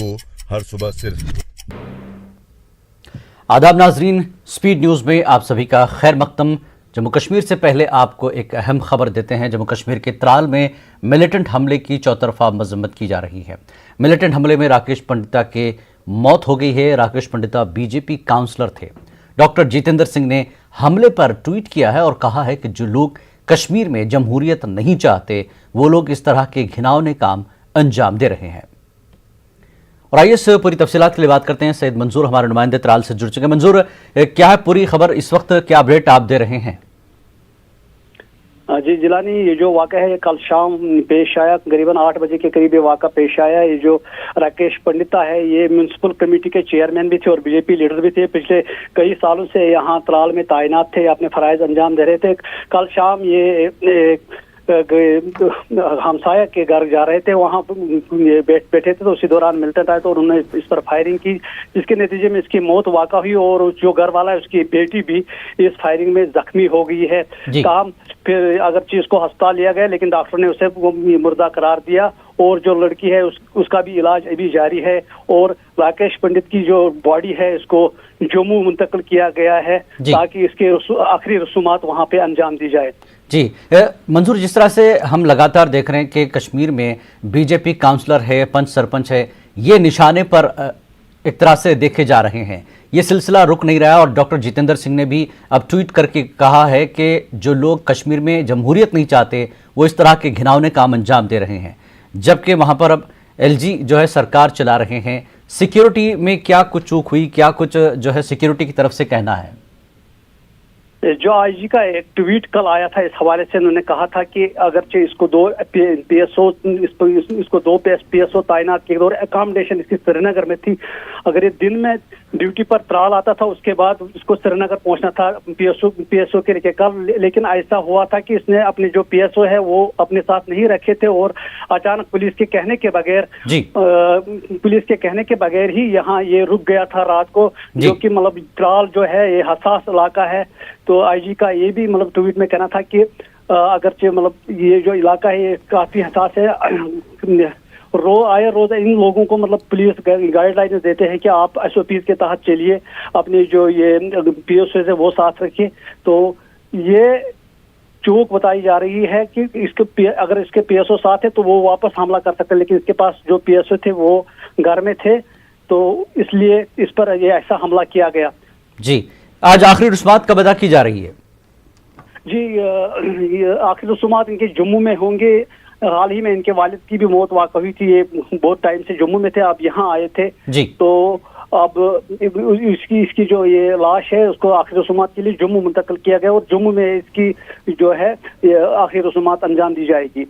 को हर सुबह सिर्फ। आदाब नाजरीन, स्पीड न्यूज़ में आप सभी का खैर मकदम। जम्मू कश्मीर से पहले आपको एक अहम खबर देते हैं। जम्मू कश्मीर के त्राल में मिलिटेंट हमले की चौतरफा मजम्मत की जा रही है। मिलिटेंट हमले में राकेश पंडिता के मौत हो गई है। राकेश पंडिता बीजेपी काउंसलर थे। डॉक्टर जितेंद्र सिंह ने हमले पर ट्वीट किया है और कहा है कि जो लोग कश्मीर में जमहूरियत नहीं चाहते वो लोग इस तरह के घिनौने काम अंजाम दे रहे हैं। और आइए इस पूरी तफसीलात के लिए बात करते हैं। सैयद मंजूर हमारे नुमाइंदे त्राल से जुड़ चुके हैं। मंजूर, क्या है पूरी खबर इस वक्त, क्या अपडेट आप दे रहे हैं? जी जिलानी, ये जो वाक़ा है ये कल शाम पेश आया, करीबन 8 बजे के करीब ये वाक़ा पेश आया। ये जो राकेश पंडिता है ये म्यूनसिपल कमेटी के चेयरमैन भी थे और बीजेपी लीडर भी थे। पिछले कई सालों से यहाँ त्राल में तैनात थे, अपने फराइज अंजाम दे रहे थे। कल शाम ये हमसाया के घर जा रहे थे, वहाँ बैठे थे तो उसी दौरान मिलिटेंट आए तो उन्होंने इस पर फायरिंग की, जिसके नतीजे में इसकी मौत वाक़ा हुई और जो घर वाला है उसकी बेटी भी इस फायरिंग में जख्मी हो गई है। काम फिर अगरचे इसको अस्पताल लिया गया लेकिन डॉक्टर ने उसे मुर्दा करार दिया और जो लड़की है उसका भी इलाज अभी जारी है। और राकेश पंडित की जो बॉडी है इसको जम्मू मुंतकिल किया गया है ताकि इसके आखिरी रसूमात वहाँ पे अंजाम दी जाए। जी मंजूर, जिस तरह से हम लगातार देख रहे हैं कि कश्मीर में बीजेपी काउंसलर है, पंच सरपंच है, ये निशाने पर एक तरह से देखे जा रहे हैं, ये सिलसिला रुक नहीं रहा है। और डॉक्टर जितेंद्र सिंह ने भी अब ट्वीट करके कहा है कि जो लोग कश्मीर में जमहूरियत नहीं चाहते वो इस तरह के घिनौने काम अंजाम दे रहे हैं, जबकि वहाँ पर अब एलजी जो है सरकार चला रहे हैं। सिक्योरिटी में क्या कुछ चूक हुई, क्या कुछ जो है सिक्योरिटी की तरफ से कहना है? जो आईजी का एक ट्वीट कल आया था इस हवाले से, उन्होंने कहा था कि अगरचे इसको दो पीएसओ तैनात किए और अकोमोडेशन इसकी श्रीनगर में थी, अगर ये दिन में ड्यूटी पर त्राल आता था उसके बाद इसको श्रीनगर पहुंचना था पीएसओ के लिए कल, लेकिन ऐसा हुआ था कि इसने अपने जो पीएसओ है वो अपने साथ नहीं रखे थे और अचानक पुलिस के कहने के बगैर ही यहाँ ये रुक गया था रात को, जो कि मतलब त्राल जो है ये हसास इलाका है। तो आईजी का ये भी मतलब ट्वीट में कहना था कि अगरचे मतलब ये जो इलाका है ये काफी हसास है, रोज इन लोगों को मतलब पुलिस गाइडलाइंस देते हैं कि आप एसओपी के तहत चलिए, अपनी जो ये पीएसओ है वो साथ रखिए। तो ये चूक बताई जा रही है कि अगर इसके पीएसओ साथ है तो वो वापस हमला कर सकते हैं, लेकिन इसके पास जो पीएसओ थे वो घर में थे तो इसलिए इस पर ये ऐसा हमला किया गया। जी, आज आखिरी रस्मात कब अदा की जा रही है? जी आखिरी रस्मात इनके जम्मू में होंगे। हाल ही में इनके वालिद की भी मौत वाक़ हुई थी, ये बहुत टाइम से जम्मू में थे, अब यहाँ आए थे जी। तो अब इसकी जो ये लाश है उसको आखिरी रस्मात के लिए जम्मू मुंतकिल किया गया और जम्मू में इसकी जो है आखिरी रस्मात अंजाम दी जाएगी।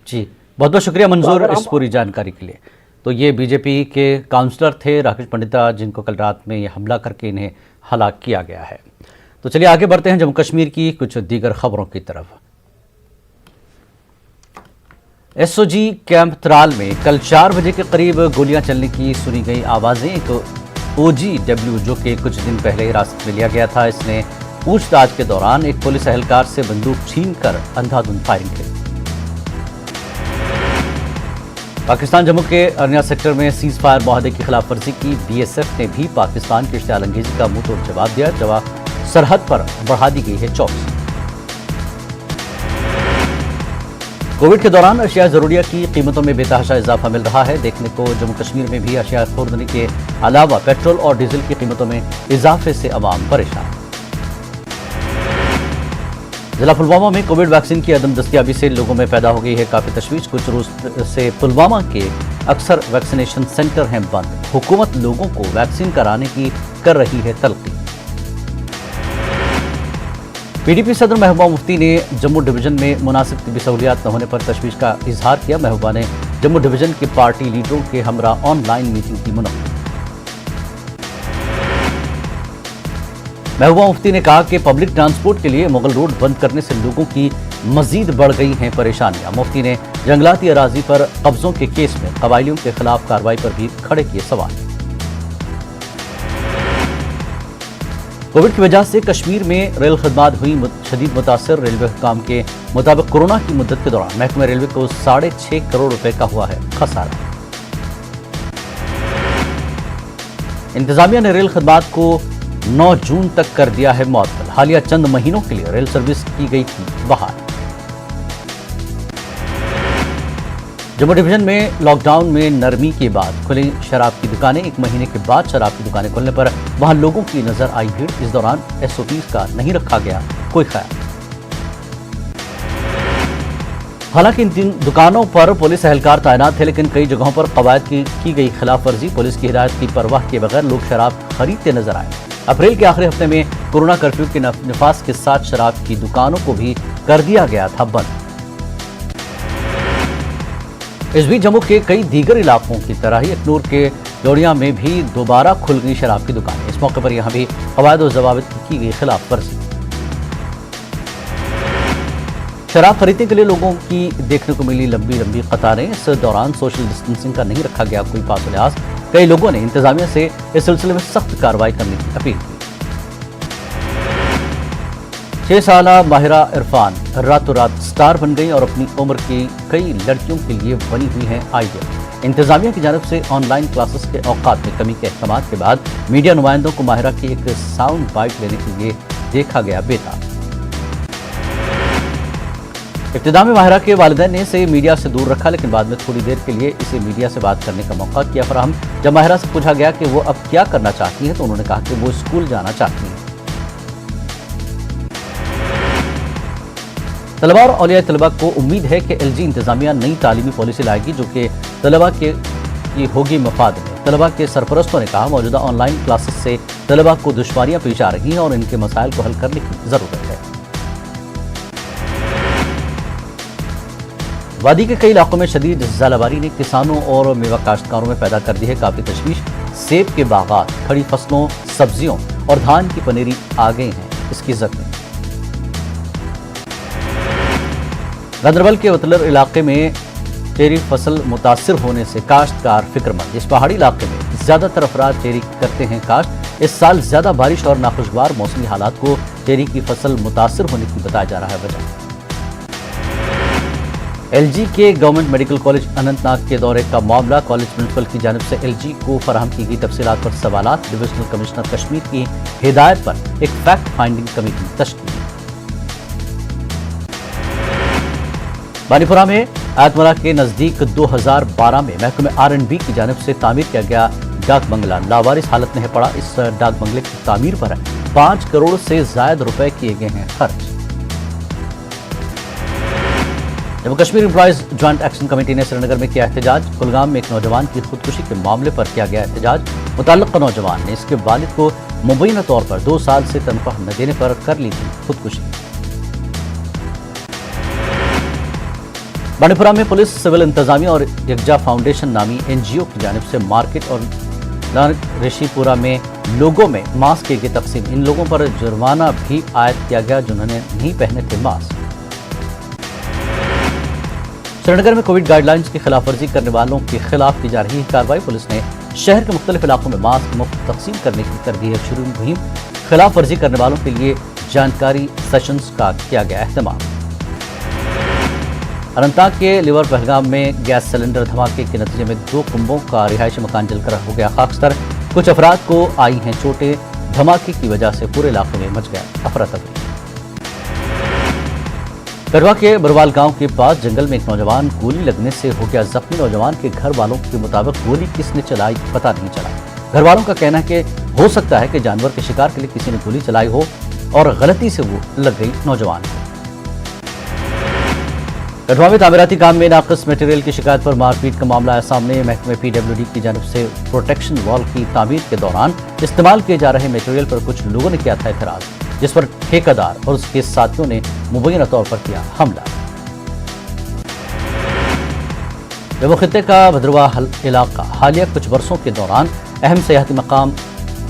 जी, बहुत बहुत शुक्रिया मंजूर इस पूरी जानकारी के लिए। तो ये बीजेपी के काउंसलर थे राकेश पंडिता, जिनको कल रात में ये हमला करके इन्हें हलाक किया गया है। तो चलिए आगे बढ़ते हैं जम्मू कश्मीर की कुछ दीगर खबरों की तरफ। एसओजी कैंप त्राल में कल 4 बजे के करीब गोलियां चलने की सुनी गई आवाजें। एक OGW जो कि कुछ दिन पहले हिरासत में लिया गया था, इसने पूछताछ के दौरान एक पुलिस एहलकार से बंदूक छीनकर अंधाधुंध फायरिंग की। पाकिस्तान जम्मू के अरनिया सेक्टर में सीज फायर माहदे की खिलाफ वर्जी की। BSF ने भी पाकिस्तान की इश्तियाल अंगेजी का मुंह तोड़ जवाब दिया। सरहद पर बढ़ा दी गई है चौकसी। कोविड के दौरान अशिया जरूरिया की कीमतों में बेतहाशा इजाफा मिल रहा है। देखने को जम्मू कश्मीर में भी अशिया खुर्दनी के अलावा पेट्रोल और डीजल की कीमतों में इजाफे से अवाम परेशान। जिला पुलवामा में कोविड वैक्सीन की अदम दस्तयाबी से लोगों में पैदा हो गई है काफी तशवीश। कुछ रोज से पुलवामा के अक्सर वैक्सीनेशन सेंटर हैं बंद। हुकूमत लोगों को वैक्सीन कराने की कर रही है तलकीन। PDP सदर महबूबा मुफ्ती ने जम्मू डिवीजन में मुनासिब तिब्बी सहूलियात न होने पर तशवीश का इजहार किया। महबूबा ने जम्मू डिवीजन के पार्टी लीडरों के हमरा ऑनलाइन मीटिंग की मुनक्किद। महबूबा मुफ्ती ने कहा कि पब्लिक ट्रांसपोर्ट के लिए मुगल रोड बंद करने से लोगों की मजीद बढ़ गई हैं परेशानियां। मुफ्ती ने जंगलाती अराजी पर कब्जों के केस में कबायलियों के खिलाफ कार्रवाई पर भी खड़े किए सवाल। कोविड की वजह से कश्मीर में रेल खदमात हुई शदीद मुतासर। रेलवे हुकाम के मुताबिक कोरोना की मुद्दत के दौरान महकमा रेलवे को 6.5 करोड़ रुपए का हुआ है खसारा। इंतजामिया ने रेल खदमात को 9 जून तक कर दिया है मुअत्तल। हालिया चंद महीनों के लिए रेल सर्विस की गई थी बहाल। जम्मू डिवीजन में लॉकडाउन में नरमी के बाद खुली शराब की दुकानें। 1 महीने के बाद शराब की दुकानें खुलने पर वहां लोगों की नजर आई भीड़। इस दौरान SOPs का नहीं रखा गया कोई ख्याल। हालांकि इन दुकानों पर पुलिस एहलकार तैनात थे, लेकिन कई जगहों पर कवायद की गई खिलाफ वर्जी। पुलिस की हिदायत की परवाह किए बगैर लोग शराब खरीदते नजर आए। अप्रैल के आखिरी हफ्ते में कोरोना कर्फ्यू के नफाज के साथ शराब की दुकानों को भी कर दिया गया था बंद। इस बीच जम्मू के कई दीगर इलाकों की तरह ही अखनूर के जोड़िया में भी दोबारा खुल गई शराब की दुकानें। इस मौके पर यहां भी कवायद और ज़वाबित की गई खिलाफ वर्जी। शराब खरीदने के लिए लोगों की देखने को मिली लंबी लंबी कतारें। इस दौरान सोशल डिस्टेंसिंग का नहीं रखा गया कोई पास लिहाज। कई लोगों ने इंतजामिया से इस सिलसिले में सख्त कार्रवाई करने की अपील की। 6 साल माहिरा इरफान रातों रात स्टार बन गई और अपनी उम्र की कई लड़कियों के लिए बनी हुई है आइडियल। इंतजामिया की जानब से ऑनलाइन क्लासेस के औकात में कमी के अहकाम के बाद मीडिया नुमाइंदों को माहिरा की एक साउंड बाइट लेने के लिए देखा गया बेताब। इब्तिदा में माहिरा के वालिदैन ने इसे मीडिया से दूर रखा, लेकिन बाद में थोड़ी देर के लिए इसे मीडिया से बात करने का मौका किया फराहम। जब माहिरा से पूछा गया कि वो अब क्या करना चाहती है तो उन्होंने कहा कि वो स्कूल जाना चाहती हैं। तलबा और औलिया तलबा को उम्मीद है कि LG इंतजामिया नई तालीमी पॉलिसी लाएगी जो कि तलबा की होगी मफाद में। तलबा के सरपरस्तों ने कहा मौजूदा ऑनलाइन क्लासेस से तलबा को दुश्वारियां पेश आ रही हैं और इनके मसाइल को हल करने की जरूरत है। वादी के कई इलाकों में शदीद ज़ालाबारी ने किसानों और मेवा काश्तकारों में पैदा कर दी है काफी तशवीश। सेब के बागात, खड़ी फसलों, सब्जियों और धान की पनीरी आ गए हैं इसकी जद में। गांदरबल के वतलर इलाके में चेरी फसल मुतासिर होने से काश्तकार फिक्रमंद। इस पहाड़ी इलाके में ज्यादातर अफराद चेरी करते हैं काश्त। इस साल ज्यादा बारिश और नाखुशगवार मौसमी हालात को चेरी की फसल मुतासिर होने की बताया जा रहा है वजह। LG के गवर्नमेंट मेडिकल कॉलेज अनंतनाग के दौरे का मामला। कॉलेज प्रिंसिपल की जानिब से LG को फराहम की गई तफसीलात पर सवालात। डिविजनल कमिश्नर कश्मीर की हिदायत पर एक फैक्ट फाइंडिंग कमेटी तश्कील। बानीपुरा में आयतमला के नजदीक 2012 में महकमे R&B की जानिब से तामीर किया गया डाक बंगला लावारिस हालत में है पड़ा। इस डाक बंगले की तामीर पर 5 करोड़ से ज्यादा रुपए किए गए हैं खर्च। Jammu Kashmir employees joint action committee ने श्रीनगर में किया एहतजाज। कुलगाम में एक नौजवान की खुदकुशी के मामले पर किया गया एहतजाज। मुताल्लिक़ नौजवान ने इसके वालिद को मुबैना तौर पर 2 साल से तनख्वाह न देने पर कर ली थी खुदकुशी। बानीपुरा में पुलिस, सिविल इंतजामिया और यकजा फाउंडेशन नामी NGO की जानिब से मार्केट और ऋषिपुरा में लोगों में मास्क की तकसीम। इन लोगों पर जुर्माना भी आयद किया गया जिन्होंने नहीं पहने थे मास्क। श्रीनगर में कोविड गाइडलाइंस की खिलाफवर्जी करने वालों के खिलाफ की जा रही है कार्रवाई। पुलिस ने शहर के मुख्तलिफ इलाकों में मास्क मुफ्त तकसीम करने की कर दी है शुरू मुहिम। खिलाफवर्जी करने वालों के लिए जानकारी सेशंस का किया गया अहतमाम। अनंतनाग के लिवर पहलगाम में गैस सिलेंडर धमाके के नतीजे में 2 कुंबों का रिहायशी मकान जलकर हो गया खाकस्तर। कुछ अफराद को आई हैं चोटें। धमाके की वजह से पूरे इलाके में मच गया अफरा तफरी। गढ़वा के बरवाल गांव के पास जंगल में एक नौजवान गोली लगने से हो गया जख्मी। नौजवान के घर वालों के मुताबिक गोली किसने चलाई पता नहीं चला। घर वालों का कहना है कि हो सकता है कि जानवर के शिकार के लिए किसी ने गोली चलाई हो और गलती से वो लग गई नौजवान को। गढ़वा में तामीराती काम में नाक़िस मटेरियल की शिकायत पर मारपीट का मामला आया सामने। महकमे PWD की जानिब से प्रोटेक्शन वॉल की तामीर के दौरान इस्तेमाल किए जा रहे मटेरियल पर कुछ लोगों ने किया था एतराज, जिस पर ठेकेदार और उसके साथियों ने मुबैना तौर पर किया हमला। जम्मू खित्ते का भद्रवा इलाका हालिया कुछ बरसों के दौरान अहम सियाहती मकाम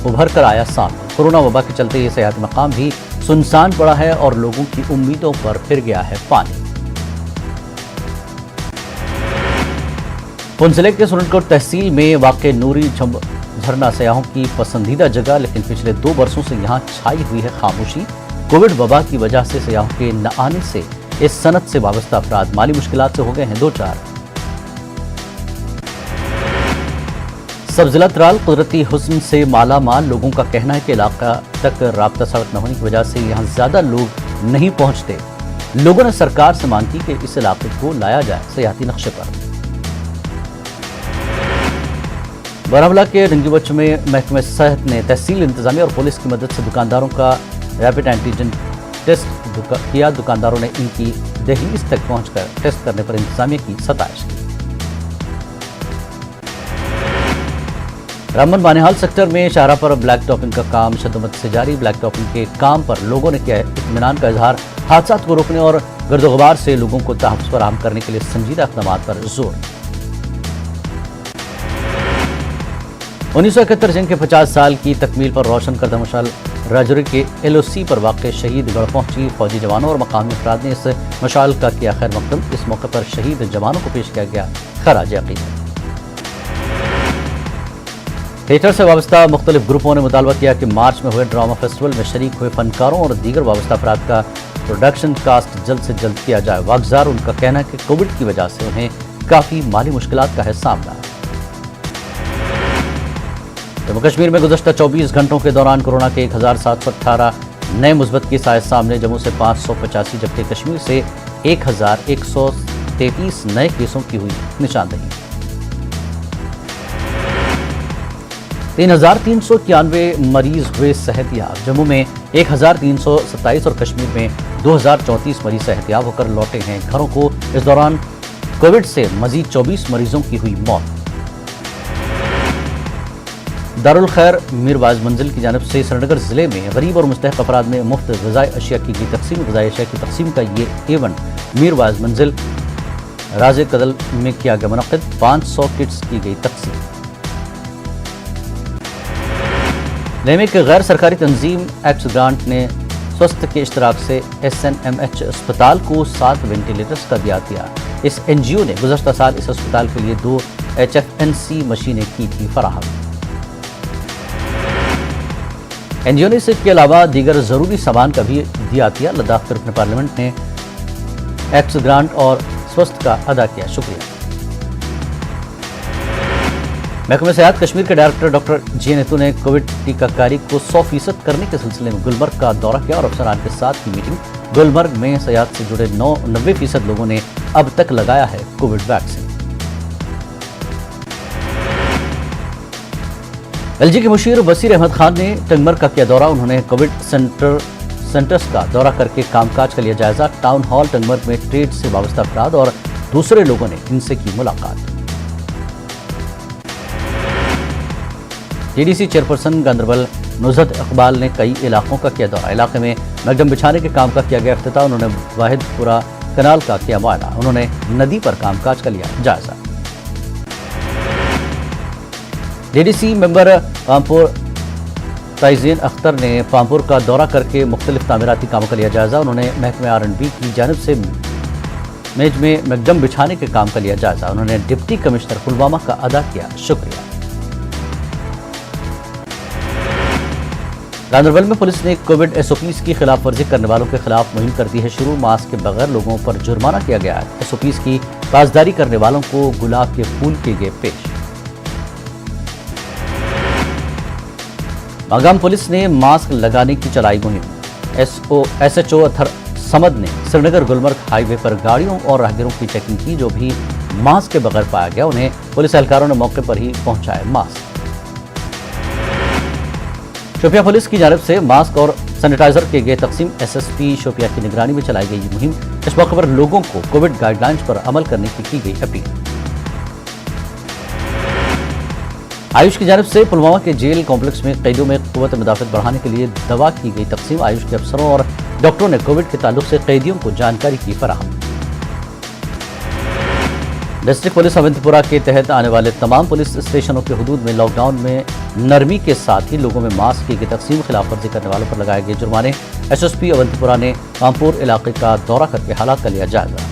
उभर कर आया सामने। कोरोना वबा के चलते ये सियाहती मकाम भी सुनसान पड़ा है और लोगों की उम्मीदों पर फिर गया है पानी। पुंछ जिले के सुरनकोट तहसील में वाक़े नूरी झरना सयाहों की पसंदीदा जगह, लेकिन पिछले 2 बरसों से यहाँ छाई हुई है खामोशी। कोविड वबा की वजह से सयाहों के न आने से इस सनत से वाबस्ता अफराद माली मुश्किलात से हो गए हैं 2-4। सब जिला त्राल कुदरती हुस्न से माला माल। लोगों का कहना है कि इलाका तक राब्ता सड़क न होने की वजह से यहाँ ज्यादा लोग नहीं पहुंचते। लोगों ने सरकार से मांग की कि इस इलाके को लाया जाए सियाहती नक्शे पर। बारामूला के रंगीबच में महकमे सेहत ने तहसील इंतजामिया और पुलिस की मदद से दुकानदारों का रैपिड एंटीजन टेस्ट किया। दुकानदारों ने इनकी दहलीज तक पहुंचकर टेस्ट करने पर इंतजामिया की सताइश की। रामबन बानिहाल सेक्टर में शाहरा पर ब्लैक टॉपिंग का काम शद्दत से जारी। ब्लैक टॉपिंग के काम पर लोगों ने किया इत्मीनान का इजहार। हादसात को रोकने और गर्दोगबार से लोगों को तहफ़्फ़ुज़ फराहम करने के लिए संजीदा इक़दाम पर जोर। 1971 जंग के 50 साल की तकमील पर रोशन करदा मशाल राजौरी के LOC पर वाक़ शहीद गढ़ पहुंची। फौजी जवानों और मकामी अफराद ने इस मशाल का किया खैर मकदम। इस मौके पर शहीद जवानों को पेश किया गया खराज अक़ीदत। थिएटर से वाबस्ता मुख्तलिफ ग्रुपों ने मुतालबा किया कि मार्च में हुए ड्रामा फेस्टिवल में शरीक हुए फनकारों और दीगर वाबस्ता अफराद का प्रोडक्शन कास्ट जल्द से जल्द किया जाए। वागजार उनका कहना है कि कोविड की वजह से उन्हें काफ़ी माली मुश्किलात का है सामना। जम्मू कश्मीर में गुज़श्ता 24 घंटों के दौरान कोरोना के 1718 नए मुस्बत केस आए सामने। जम्मू से 585 जबकि कश्मीर से 1133 नए केसों की हुई निशानदही। 3391 मरीज हुए सेहतयाब। जम्मू में 1327 और कश्मीर में 2034 मरीज सेहतयाब होकर लौटे हैं घरों को। इस दौरान कोविड से मजीद 24 मरीजों की हुई मौत। दारुल खैर मीरवाज मंजिल की जानिब से श्रीनगर जिले में गरीब और मुस्तहक अफराद में मुफ्त ग़िज़ाई अशिया की गई तकसीम। ग़िज़ाई अशिया की तकसीम का ये इवेंट मीरवाज मंजिल राज कदल में किया गया मुनक़िद। 500 किट्स की गई तकसीम। नेम एक गैर सरकारी तंजीम एक्स ग्रांट ने स्वस्थ के इश्तराक से SNMH अस्पताल को 7 वेंटिलेटर्स का दिया। इस NGO ने गुज़श्ता साल इस अस्पताल के लिए 2 HFNC मशीनें की थी फराहम। NGO ने इसके अलावा दीगर ज़रूरी सामान का भी दिया। लद्दाख रुकन पार्लियामेंट ने एक्स ग्रांट और स्वस्थ का अदा किया शुक्रिया। महकमे सेहत कश्मीर के डायरेक्टर डॉक्टर J नेतू ने कोविड टीकाकारी को 100% करने के सिलसिले में गुलमर्ग का दौरा किया और अफसरान के साथ की मीटिंग। गुलमर्ग में सेहत से जुड़े 90% लोगों ने अब तक लगाया है कोविड वैक्सीन। LG के मुशीर बसीर अहमद खान ने टंगमर्ग का किया दौरा। उन्होंने कोविड सेंटर्स का दौरा करके कामकाज का लिया जायजा। टाउन हॉल टंगमर्ग में ट्रेड से वाबस्ता अफराद और दूसरे लोगों ने इनसे की मुलाकात। TDC चेयरपर्सन गांदरबल नुज़रत इकबाल ने कई इलाकों का किया दौरा। इलाके में मैगडम बिछाने के काम का किया गया इफ्तिताह। उन्होंने वाहिदपुरा कनाल का किया मुआयना। उन्होंने नदी पर कामकाज का लिया जायजा। DDC मेंबर पामपुर ताइज़ीन अख्तर ने पामपुर का दौरा करके मुख्तलिफ तामीराती कामों का लिया जायजा। उन्होंने महकमे R&B की जानिब से मेज में मैगडम बिछाने के काम का लिया जायजा। उन्होंने डिप्टी कमिश्नर पुलवामा का अदा किया शुक्रिया। गांदरबल में पुलिस ने कोविड SOPs की खिलाफ वर्जी करने वालों के खिलाफ मुहिम कर दी है शुरू। मास्क के बगैर लोगों पर जुर्माना किया गया है। SOPs की पासदारी करने वालों को गुलाब के फूल किए गए पेश। मागाम पुलिस ने मास्क लगाने की चलाई मुहिम। SHO अथर समद ने श्रीनगर गुलमर्ग हाईवे पर गाड़ियों और राहगीरों की चेकिंग की। जो भी मास्क के बगैर पाया गया उन्हें पुलिस एहलकारों ने मौके पर ही पहुंचाए मास्क। शोपिया पुलिस की जानिब से मास्क और सैनिटाइजर के गए तकसीम। SSP शोपिया की निगरानी में चलाई गई ये मुहिम। इस मौके पर लोगों को कोविड गाइडलाइंस पर अमल करने की गई अपील। आयुष की जानिब से पुलवामा के जेल कॉम्प्लेक्स में कैदियों में क़ुव्वत मुदाफ़त बढ़ाने के लिए दवा की गई तकसीम। आयुष के अफसरों और डॉक्टरों ने कोविड के ताल्लुक से कैदियों को जानकारी की फराहम। डिस्ट्रिक्ट पुलिस अवंतीपुरा के तहत आने वाले तमाम पुलिस स्टेशनों के हुदूद में लॉकडाउन में नरमी के साथ ही लोगों में मास्क की तकसीम खिलाफ वर्जी करने वालों पर लगाए गए जुर्माने। SSP अवंतीपुरा ने पामपुर इलाके का दौरा करके हालात का लिया जायजा।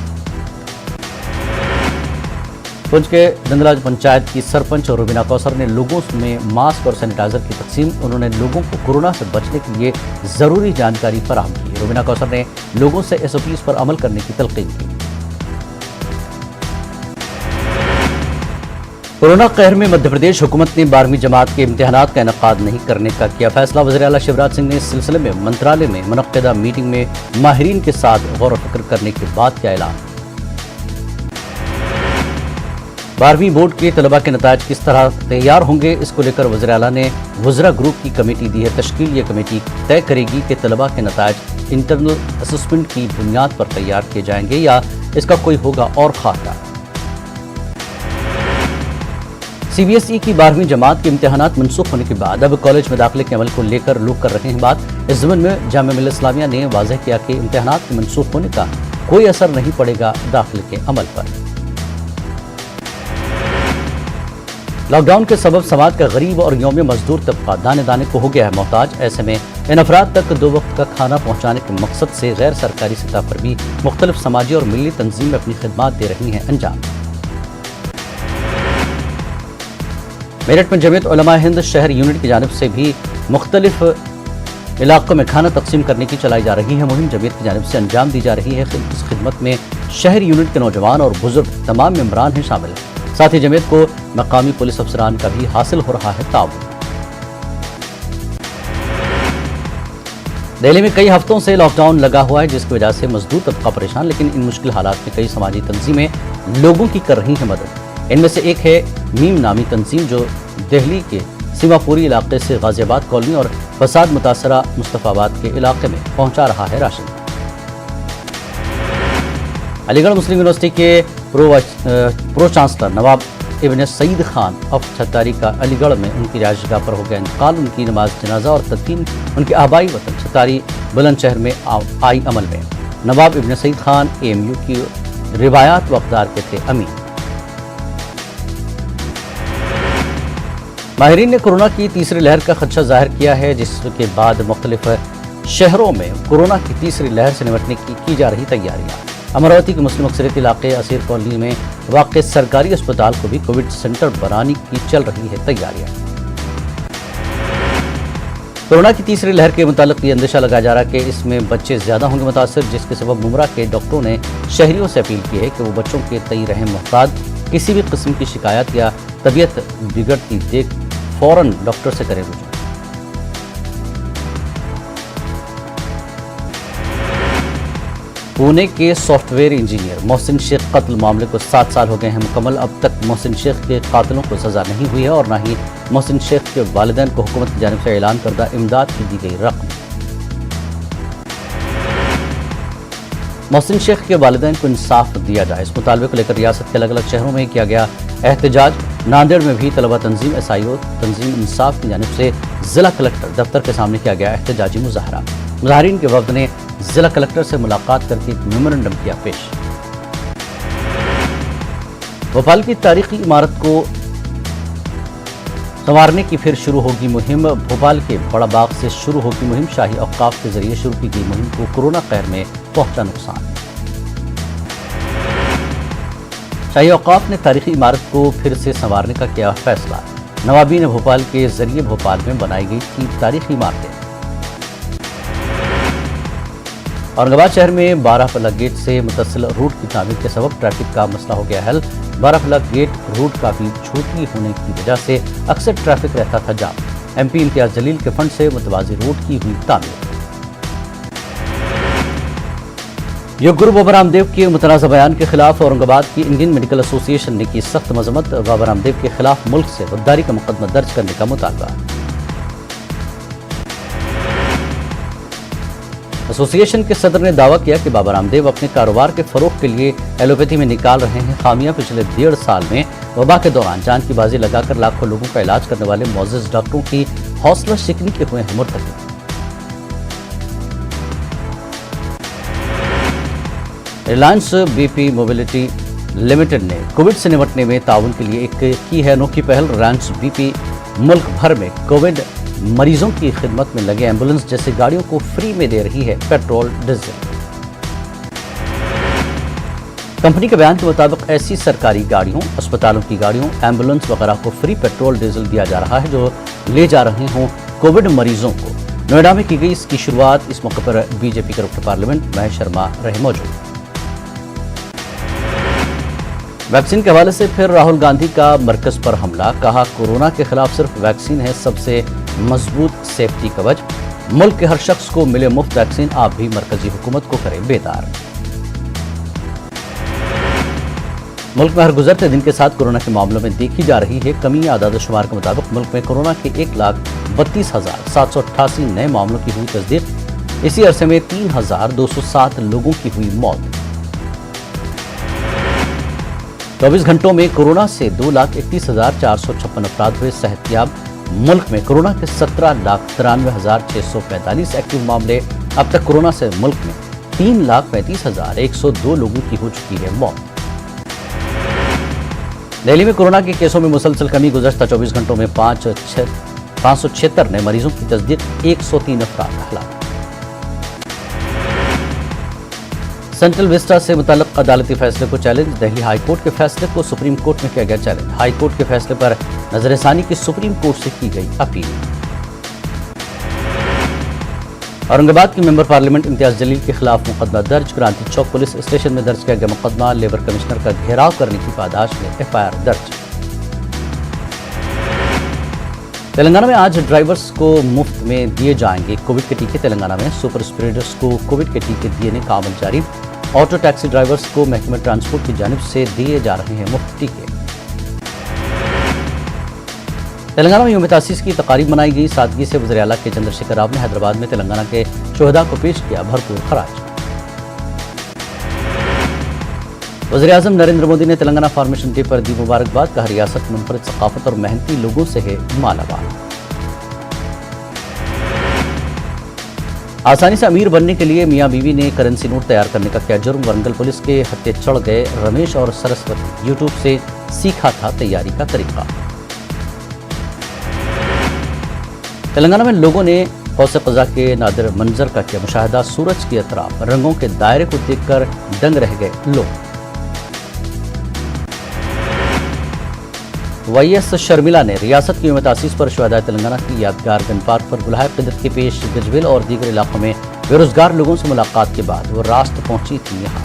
पुंछ के दंगलाज पंचायत की सरपंच और रुबीना कौसर ने लोगों में मास्क और सैनिटाइजर की तकसीम। उन्होंने लोगों को कोरोना से बचने के लिए जरूरी जानकारी फराहम की। रुबीना कौसर ने लोगों से SOPs पर अमल करने की तलकीन की। कोरोना कहर में मध्य प्रदेश हुकूमत ने 12वीं जमात के इम्तिहानात का इनेकाद नहीं करने का किया फैसला। वज़ीर आला शिवराज सिंह ने इस सिलसिले में मंत्रालय में मुनक्किदा मीटिंग में माहिरीन के साथ गौर व फिक्र करने के बाद किया ऐलान। 12वीं बोर्ड के तलबा के नताज किस तरह तैयार होंगे, इसको लेकर वज़ीर आला ने वज़रा ग्रुप की कमेटी दी है तश्कील। ये कमेटी तय करेगी कि तलबा के नताज इंटरनल असेसमेंट की बुनियाद पर तैयार किए जाएंगे या इसका कोई होगा और खाका। CBSE की 12वीं जमात के इम्तिहानात मनसूख होने के बाद अब कॉलेज में दाखिले के अमल को लेकर लोग कर रहे हैं बात। इस ज़मन में जामिया मिल्लत इस्लामिया ने वाज़ेह किया कि इम्तिहानात के मनसूख होने का कोई असर नहीं पड़ेगा दाखिले के अमल पर। लॉकडाउन के सबब समाज का गरीब और यौम मजदूर तबका दाने दाने को हो गया है मोहताज। ऐसे में इन अफराद तक 2 वक्त का खाना पहुँचाने के मकसद से गैर सरकारी सतह पर भी मुख्तलिफ समाजी और मिली तंजीमें अपनी खिदमात दे रही हैं अंजाम। मेरठ में जमीयत उलमा हिंद शहर यूनिट की जानिब से भी मुख्तलिफ इलाकों में खाना तकसीम करने की चलाई जा रही है मुहिम जमीयत की जानिब से अंजाम दी जा रही है। इस खिदमत में शहर यूनिट के नौजवान और बुजुर्ग तमाम मेंबरान हैं शामिल। साथ ही जमीयत को मकामी पुलिस अफसरान का भी हासिल हो रहा है ताउन। दिल्ली में कई हफ्तों से लॉकडाउन लगा हुआ है जिसकी वजह से मजदूर तबका परेशान, लेकिन इन मुश्किल हालात में कई समाजी तंजीमें लोगों की कर रही हैं मदद। इनमें से एक है मीम नामी तंजीम जो दिल्ली के सीमापुरी इलाके से गाजियाबाद कॉलोनी और फसाद मुतासरा मुस्तफाबाद के इलाके में पहुंचा रहा है राशन। अलीगढ़ मुस्लिम यूनिवर्सिटी के pro chancellor Nawab Ibn Saeed Khan of Chhatari का अलीगढ़ में उनकी रिहाइशगाह पर हो गया इंतकाल। उनकी नमाज जनाजा और तदफीन उनके आबाई वतन छतारी बुलंदशहर में आई अमल में। नवाब इब्न सईद खान AMU की रिवायात व अक़दार के थे अमीन। माहिरीन ने कोरोना की तीसरी लहर का खदशा जाहिर किया है जिसके बाद मुख्तलिफ शहरों में कोरोना की तीसरी लहर से निपटने की जा रही तैयारियां। अमरावती के मुस्लिम अक्सरियत इलाके असीर कॉलोनी में वाक़ सरकारी अस्पताल को भी कोविड सेंटर बनाने की चल रही है तैयारियां। कोरोना की तीसरी लहर के मुतालिक ये अंदेशा लगाया जा रहा है कि इसमें बच्चे ज्यादा होंगे मुतासर, जिसके सबब मुमरा के डॉक्टरों ने शहरियों से अपील की है कि वो बच्चों के तई रहें मुहताज। किसी भी किस्म की शिकायत या तबीयत बिगड़ती देख फौरन डॉक्टर से करें रुजू। पुणे के सॉफ्टवेयर इंजीनियर मोहसिन शेख कत्ल मामले को 7 साल हो गए हैं मुकम्मल। अब तक मोहसिन शेख के कातिलों को सजा नहीं हुई है और न ही मोहसिन शेख के वालिदैन को हुकूमत की जानिब से ऐलान करदा इमदाद की दी गई रकम। मोहसिन शेख के वालिदैन को इंसाफ दिया जाए, इस मुतालबे को लेकर रियासत के अलग अलग शहरों में किया गया एहतजाज। नांदेड़ में भी तलबा तंजीम SIO तंजीम इंसाफ की जानिब से जिला कलेक्टर दफ्तर के सामने किया गया एहतजाजी मुजाहरा। मुजाहरीन के वफ्द ने जिला कलेक्टर से मुलाकात करके एक मेमोरेंडम किया पेश। भोपाल की तारीखी इमारत को संवारने की फिर शुरू होगी मुहिम। भोपाल के बड़ा बाग से शुरू होगी मुहिम। शाही औकाफ के जरिए शुरू की गई मुहिम को कोरोना कहर में पहुंचा नुकसान। शाही औकाफ ने तारीखी इमारत को फिर से संवारने का किया फैसला। नवाबी ने भोपाल के जरिए भोपाल में बनाई गई 3 तारीखी इमारतें। औरंगाबाद शहर में 12 फलक गेट से मुतसिल रूट की तामीर के सबब ट्रैफिक का मसला हो गया हल। 12 फलक गेट रूट काफी छोटी होने की वजह से अक्सर ट्रैफिक रहता था जाम। MP इम्तियाज जलील के फंड से मुतवाज़ी रूट की हुई तामीर। योग गुरु बाबा रामदेव के मुतनाज़ा बयान के खिलाफ औरंगाबाद की इंडियन मेडिकल एसोसिएशन ने की सख्त मजम्मत। बाबा रामदेव के खिलाफ मुल्क से गद्दारी का मुकदमा दर्ज करने का मुतालबा। एसोसिएशन के सदर ने दावा किया कि बाबा रामदेव अपने कारोबार के फरोग के लिए एलोपैथी में निकाल रहे हैं खामियां। पिछले 1.5 साल में वबा के दौरान जान की बाजी लगाकर लाखों लोगों का इलाज करने वाले मोअज़्ज़ज़ डॉक्टरों की हौसला शिकनी के हुए हैं मुर्तकब। रिलायंस BP मोबिलिटी लिमिटेड ने कोविड से निपटने में ताउन के लिए एक की है अनोखी पहल। रिलायंस BP मुल्क भर में कोविड मरीजों की खिदमत में लगे एम्बुलेंस जैसी गाड़ियों को फ्री में दे रही है पेट्रोल डीजल। कंपनी के बयान के मुताबिक ऐसी सरकारी गाड़ियों, अस्पतालों की गाड़ियों, एम्बुलेंस वगैरह को फ्री पेट्रोल डीजल दिया जा रहा है जो ले जा रहे हों कोविड मरीजों को। नोएडा में की गई इसकी शुरुआत। इस मौके पर BJP के रुकन पार्लियामेंट महेश शर्मा रहे मौजूद। वैक्सीन के हवाले से फिर राहुल गांधी का मरकज पर हमला, कहा कोरोना के खिलाफ सिर्फ वैक्सीन है सबसे मजबूत सेफ्टी कवच। मुल्क के हर शख्स को मिले मुफ्त वैक्सीन, आप भी मरकजी हुकूमत को करें बेदार। मुल्क में हर गुजरते दिन के साथ कोरोना के मामलों में देखी जा रही है कमी। आदाद शुमार के मुताबिक मुल्क में कोरोना के 1,32,788 नए मामलों की हुई तस्दीक। इसी अरसे में 3,207 लोगों की हुई मौत। 24 घंटों में कोरोना से 2,31,456 अफराद हुए सेहतयाब। मुल्क में कोरोना के 17,93,645 एक्टिव मामले। अब तक कोरोना से मुल्क में 3,35,102 लोगों की हो चुकी है मौत। दिल्ली में कोरोना के केसों में मुसलसल कमी, गुज़श्ता 24 घंटों में 576 नए मरीजों की तस्दीक, 103 अफराद हलाक। सेंट्रल विस्टा से मुतल्लिक अदालती फैसले को चैलेंज, दिल्ली हाई कोर्ट के फैसले को सुप्रीम कोर्ट में किया गया चैलेंज। हाई कोर्ट के फैसले पर नजरसानी की सुप्रीम कोर्ट से की गई अपील। औरंगाबाद की मेंबर पार्लियामेंट इम्तियाज जलील के खिलाफ मुकदमा दर्ज, क्रांति चौक पुलिस स्टेशन में दर्ज किया गया मुकदमा। लेबर कमिश्नर का घेराव करने की पादाश में FIR दर्ज। तेलंगाना में आज ड्राइवर्स को मुफ्त में दिए जाएंगे कोविड के टीके। तेलंगाना में सुपर स्प्रेडर्स को कोविड के टीके देने का अमल जारी। ऑटो टैक्सी ड्राइवर्स को महकमे ट्रांसपोर्ट की जानिब से दिए जा रहे हैं मुफ्त टीके। तेलंगाना में यौम तासीस की तकारीब मनाई गई। सादगी से वज़ीर आला के चंद्रशेखर राव ने हैदराबाद में तेलंगाना के शोहदा को पेश किया भरपूर खराज। वज़ीर आज़म नरेंद्र मोदी ने तेलंगाना फॉर्मेशन डे पर दी मुबारकबाद, कहा रियासत मुनफरिद सकाफत और मेहनती लोगों से है मालामाल। आसानी से अमीर बनने के लिए मियां बीवी ने करेंसी नोट तैयार करने का किया जुर्म। वरंगल पुलिस के हत्थे चढ़ गए रमेश और सरस्वती, यूट्यूब से सीखा था तैयारी का तरीका। तेलंगाना में लोगों ने गौसे क़ज़ा के नादिर मंजर का किया मुशाहिदा। सूरज के अतराफ रंगों के दायरे को देखकर दंग रह गए लोग। YS शर्मिला ने रियासत की यौम तासीस पर शुहदाए तेलंगाना की यादगार गन पार्क पर गुलाहे क़िदत के पेश गजवेल और दीगर इलाकों में बेरोजगार लोगों से मुलाकात के बाद वो रास्त पहुंची थी यहाँ।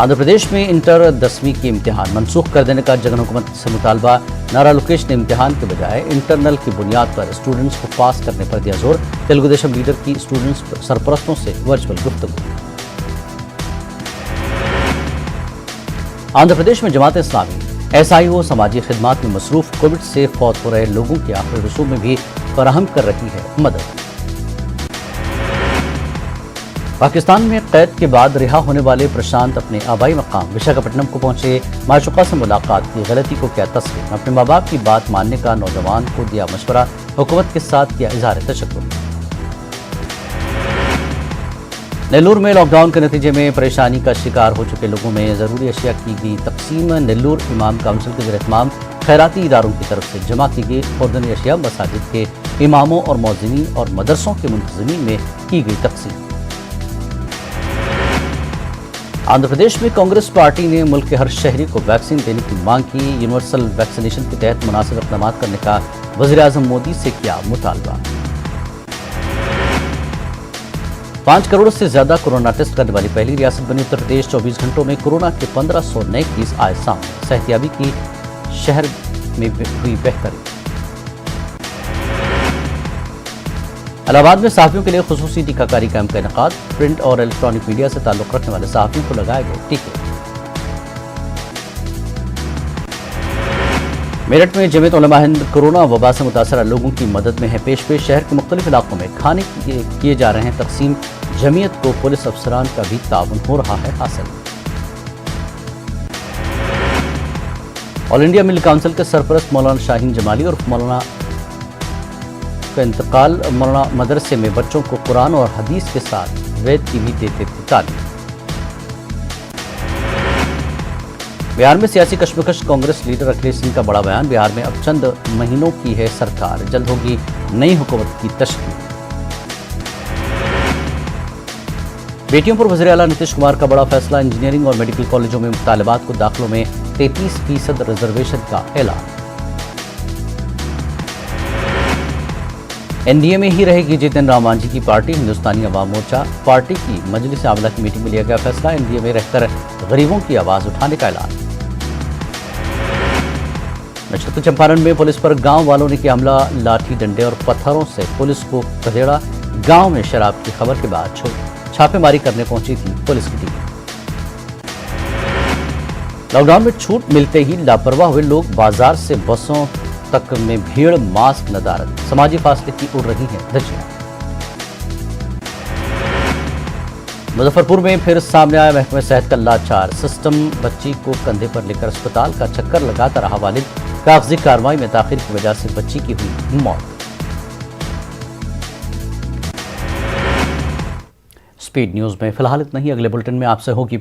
आंध्र प्रदेश में इंटर 10वीं के इम्तिहान मनसूख कर देने का जगन हुकूमत से मुतालबा। नारा लोकेश ने इम्तिहान के बजाय इंटरनल की बुनियाद पर स्टूडेंट्स को पास करने पर दिया जोर। तेलुगु देशम लीडर की स्टूडेंट्स सरपरस्तों से वर्चुअल गुफ्तगू। आंध्र प्रदेश में जमात इस्लामी SIO समाजी खिदमात में मसरूफ कोविड से फौत हो रहे लोगों के आखिरी रसूम में भी फराहम कर रही है मदद। पाकिस्तान में कैद के बाद रिहा होने वाले प्रशांत अपने आबाई मकाम विशाखापट्टनम को पहुंचे। माशूका से मुलाकात की, गलती को क्या तस्लीम, अपने माँ बाप की बात मानने का नौजवान को दिया मशवरा। हुकूमत के साथ किया इज़हार तशक्कुर। नेल्लूर में लॉकडाउन के नतीजे में परेशानी का शिकार हो चुके लोगों में ज़रूरी अशिया की गई तकसीम। नेल्लूर इमाम काउंसिल के ज़ेर-ए-इत्माम खैराती इदारों की तरफ से जमा की गई खुर्दनी अशिया मसाजिद के इमामों और मौज़िनीन और मदरसों के मुंतज़मीन में की गई तकसीम। आंध्र प्रदेश में कांग्रेस पार्टी ने मुल्क के हर शहरी को वैक्सीन देने की मांग की। यूनिवर्सल वैक्सीनेशन के तहत मुनासिब इक़दाम करने का वज़ीर आज़म मोदी से किया मुतालबा। 5 करोड़ से ज्यादा कोरोना टेस्ट करने वाली पहली रियासत बनी उत्तर प्रदेश। 24 घंटों में कोरोना के 1500 नए केस आए सामने। सेहतियाबी की शहर में हुई बेहतरी। इलाहाबाद में सहाफ़ियों के लिए खुसूसी टीकाकारी कैंप का इनेकाद। प्रिंट और इलेक्ट्रॉनिक मीडिया से ताल्लुक़ रखने वाले सहाफ़ियों को लगाए गए टीके। मेरठ में जमीयत उलमा हिंद कोरोना वबा से मुतासरा लोगों की मदद में है पेश। शहर के मुख्तलिफ इलाकों में खाने किए जा रहे हैं तकसीम। जमीयत को पुलिस अफसरान का भी ताउन हो रहा है हासिल। ऑल इंडिया मिल काउंसिल के सरपरस्त मौलाना शाहीन जमाली और मौलाना का इंतकाल। मौलाना मदरसे में बच्चों को कुरान और हदीस के साथ वेद की भी देते थे तालीम। बिहार में सियासी कशमकश, कांग्रेस लीडर अखिलेश सिंह का बड़ा बयान। बिहार में अब चंद महीनों की है सरकार, जल्द होगी नई हुकूमत की तश्कील। बेटियों पर वज़ीर आला नीतीश कुमार का बड़ा फैसला। इंजीनियरिंग और मेडिकल कॉलेजों में तालिबात को दाखिलों में 33% रिजर्वेशन का ऐलान। एनडीए में ही रहेगी जितिन राम मांझी की पार्टी। हिंदुस्तानी अवाम मोर्चा पार्टी की मजलिस आमला की मीटिंग में लिया गया फैसला। एनडीए में रहकर गरीबों की आवाज उठाने का ऐलान। नक्षत्र चंपारण में पुलिस पर गांव वालों ने किया हमला। लाठी डंडे और पत्थरों से पुलिस को खदेड़ा। गांव में शराब की खबर के बाद छापेमारी करने पहुंची थी पुलिस की टीम। लॉकडाउन में छूट मिलते ही लापरवाह हुए लोग। बाजार से बसों तक में भीड़, मास्क नदारद। समाजी फासले की उड़ रही है धज्जियां। मुजफ्फरपुर में फिर सामने आया महकमे सेहत का लाचार सिस्टम। बच्ची को कंधे पर लेकर अस्पताल का चक्कर लगाता रहा वालिद। कागजी कार्रवाई में ताखिर की वजह से बच्ची की हुई मौत। स्पीड न्यूज में फिलहाल इतना ही। अगले बुलेटिन में आपसे होगी